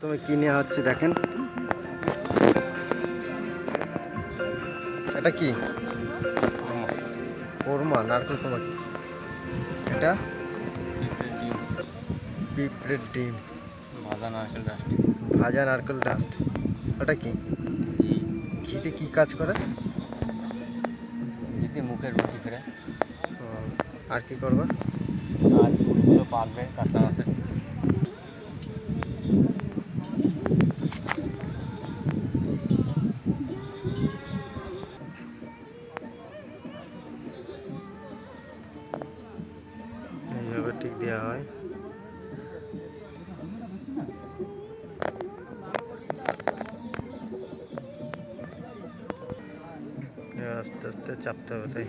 প্রথমে কি নেওয়া হচ্ছে দেখেন, এটা কি কোরমা, নারকেল কোরমা। এটা পিঁপড়ের ডিম, ভাজা নারকেল ডাস্ট। ভাজা নারকেল ডাস্ট। ওটা কি ঘিতে কি কাজ করে? ঘিতে মুখের রুচি ফেরে। আর কি করবে? আর চুলগুলো পাকবে কাতলা মাছের। এইভাবে ঠিক দেওয়া হয়। আস্তে আস্তে চাপতে হবে, তাই।